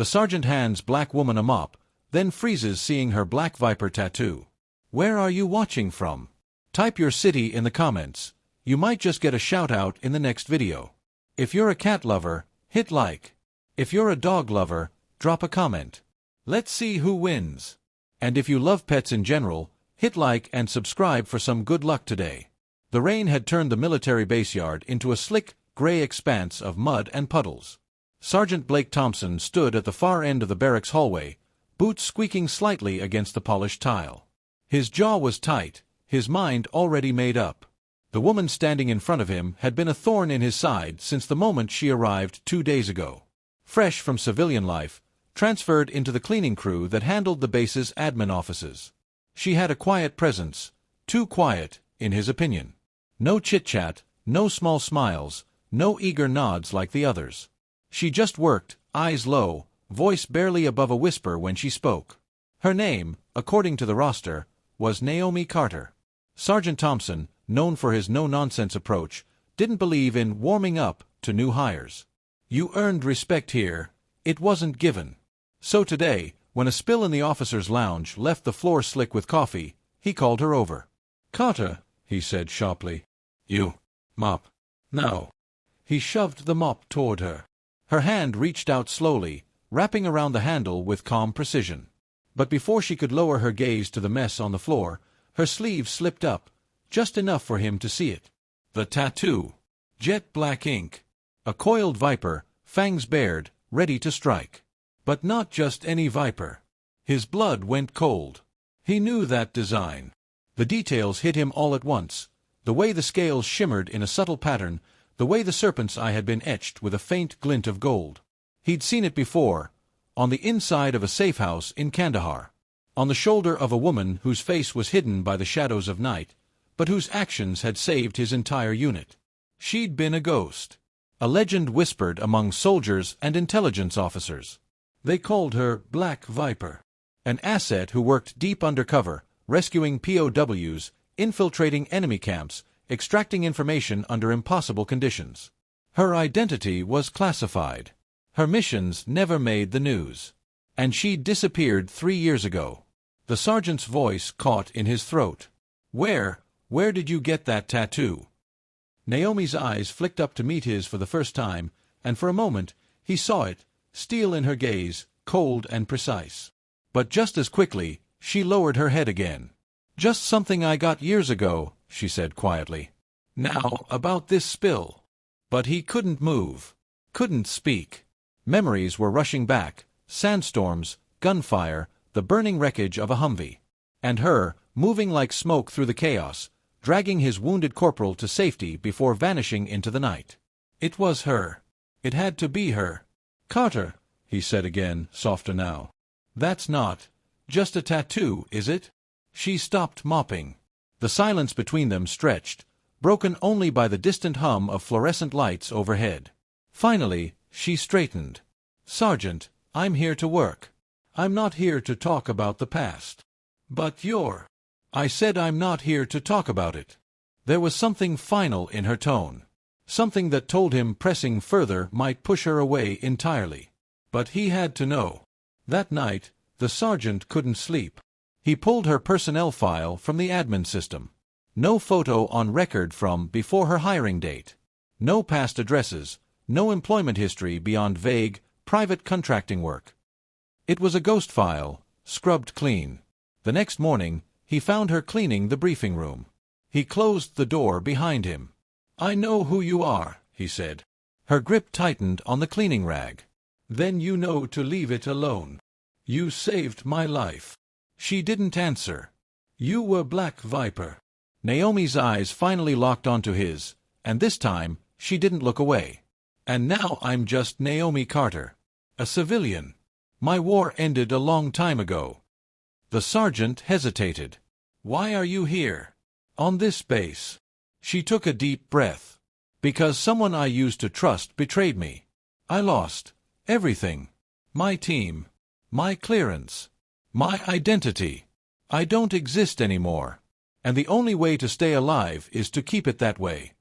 The sergeant hands Black Woman a mop, then freezes seeing her Black Viper tattoo. Where are you watching from? Type your city in the comments. You might just get a shout-out in the next video. If you're a cat lover, hit like. If you're a dog lover, drop a comment. Let's see who wins. And if you love pets in general, hit like and subscribe for some good luck today. The rain had turned the military base yard into a slick, gray expanse of mud and puddles. Sergeant Blake Thompson stood at the far end of the barracks hallway, boots squeaking slightly against the polished tile. His jaw was tight, his mind already made up. The woman standing in front of him had been a thorn in his side since the moment she arrived 2 days ago. Fresh from civilian life, transferred into the cleaning crew that handled the base's admin offices. She had a quiet presence, too quiet, in his opinion. No chit-chat, no small smiles, no eager nods like the others. She just worked, eyes low, voice barely above a whisper when she spoke. Her name, according to the roster, was Naomi Carter. Sergeant Thompson, known for his no-nonsense approach, didn't believe in warming up to new hires. You earned respect here, it wasn't given. So today, when a spill in the officers' lounge left the floor slick with coffee, he called her over. "Carter," he said sharply. "You. Mop. Now." He shoved the mop toward her. Her hand reached out slowly, wrapping around the handle with calm precision. But before she could lower her gaze to the mess on the floor, her sleeve slipped up, just enough for him to see it. The tattoo. Jet black ink. A coiled viper, fangs bared, ready to strike. But not just any viper. His blood went cold. He knew that design. The details hit him all at once. The way the scales shimmered in a subtle pattern, the way the serpent's eye had been etched with a faint glint of gold. He'd seen it before, on the inside of a safe house in Kandahar. On the shoulder of a woman whose face was hidden by the shadows of night, but whose actions had saved his entire unit. She'd been a ghost. A legend whispered among soldiers and intelligence officers. They called her Black Viper. An asset who worked deep undercover, rescuing POWs, infiltrating enemy camps, extracting information under impossible conditions. Her identity was classified. Her missions never made the news. And she'd disappeared 3 years ago. The sergeant's voice caught in his throat. Where did you get that tattoo?" Naomi's eyes flicked up to meet his for the first time, and for a moment, he saw it, steel in her gaze, cold and precise. But just as quickly, she lowered her head again. "Just something I got years ago," she said quietly. "Now, about this spill." But he couldn't move. Couldn't speak. Memories were rushing back, sandstorms, gunfire, the burning wreckage of a Humvee. And her, moving like smoke through the chaos, dragging his wounded corporal to safety before vanishing into the night. It was her. It had to be her. "Carter," he said again, softer now. "That's not just a tattoo, is it?" She stopped mopping. The silence between them stretched, broken only by the distant hum of fluorescent lights overhead. Finally, she straightened. "Sergeant, I'm here to work. I'm not here to talk about the past." "But you're—" "I said I'm not here to talk about it." There was something final in her tone. Something that told him pressing further might push her away entirely. But he had to know. That night, the sergeant couldn't sleep. He pulled her personnel file from the admin system. No photo on record from before her hiring date. No past addresses, no employment history beyond vague, private contracting work. It was a ghost file, scrubbed clean. The next morning, he found her cleaning the briefing room. He closed the door behind him. "I know who you are," he said. Her grip tightened on the cleaning rag. "Then you know to leave it alone. You saved my life." She didn't answer. "You were Black Viper." Naomi's eyes finally locked onto his, and this time, she didn't look away. "And now I'm just Naomi Carter. A civilian. My war ended a long time ago." The sergeant hesitated. "Why are you here? On this base?" She took a deep breath. "Because someone I used to trust betrayed me. I lost everything. My team. My clearance. My identity. I don't exist anymore. And the only way to stay alive is to keep it that way."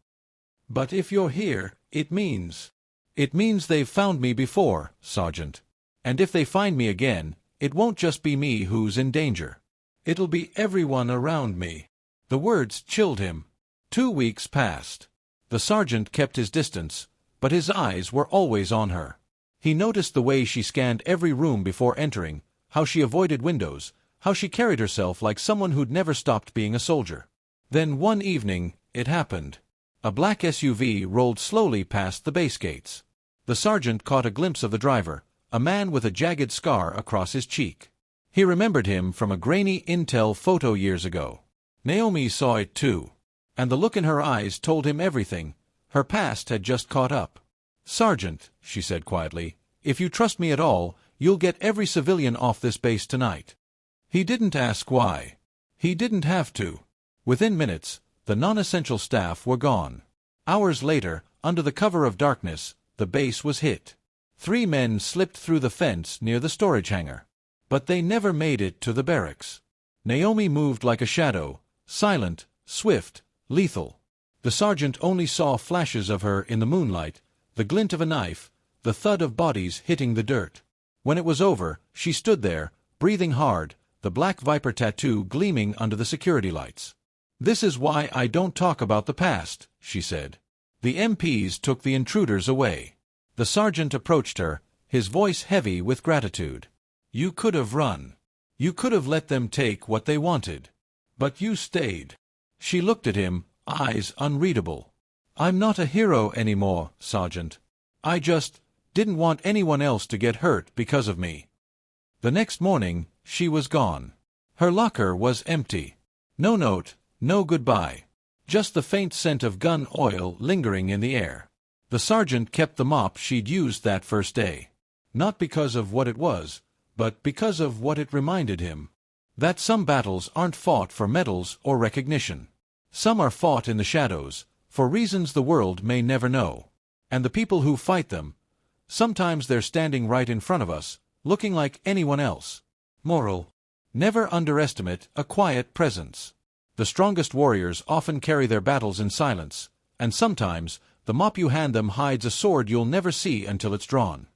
"But if you're here, it means they've found me before, Sergeant." And if they find me again, it won't just be me who's in danger. It'll be everyone around me." The words chilled him. 2 weeks passed. The sergeant kept his distance, but his eyes were always on her. He noticed the way she scanned every room before entering, how she avoided windows, how she carried herself like someone who'd never stopped being a soldier. Then one evening, it happened. A black SUV rolled slowly past the base gates. The sergeant caught a glimpse of the driver, a man with a jagged scar across his cheek. He remembered him from a grainy Intel photo years ago. Naomi saw it too. And the look in her eyes told him everything. Her past had just caught up. "Sergeant," she said quietly, "if you trust me at all, you'll get every civilian off this base tonight." He didn't ask why. He didn't have to. Within minutes, the non-essential staff were gone. Hours later, under the cover of darkness, the base was hit. 3 men slipped through the fence near the storage hangar. But they never made it to the barracks. Naomi moved like a shadow, silent, swift, lethal. The sergeant only saw flashes of her in the moonlight, the glint of a knife, the thud of bodies hitting the dirt. When it was over, she stood there, breathing hard, the black viper tattoo gleaming under the security lights. "This is why I don't talk about the past," she said. The MPs took the intruders away. The sergeant approached her, his voice heavy with gratitude. "You could have run. You could have let them take what they wanted. But you stayed." She looked at him, eyes unreadable. "I'm not a hero anymore, Sergeant. I just didn't want anyone else to get hurt because of me." The next morning, she was gone. Her locker was empty. No note, no goodbye. Just the faint scent of gun oil lingering in the air. The sergeant kept the mop she'd used that first day. Not because of what it was, but because of what it reminded him. That some battles aren't fought for medals or recognition. Some are fought in the shadows, for reasons the world may never know. And the people who fight them, sometimes they're standing right in front of us, looking like anyone else. Moral: never underestimate a quiet presence. The strongest warriors often carry their battles in silence, and sometimes the mop you hand them hides a sword you'll never see until it's drawn.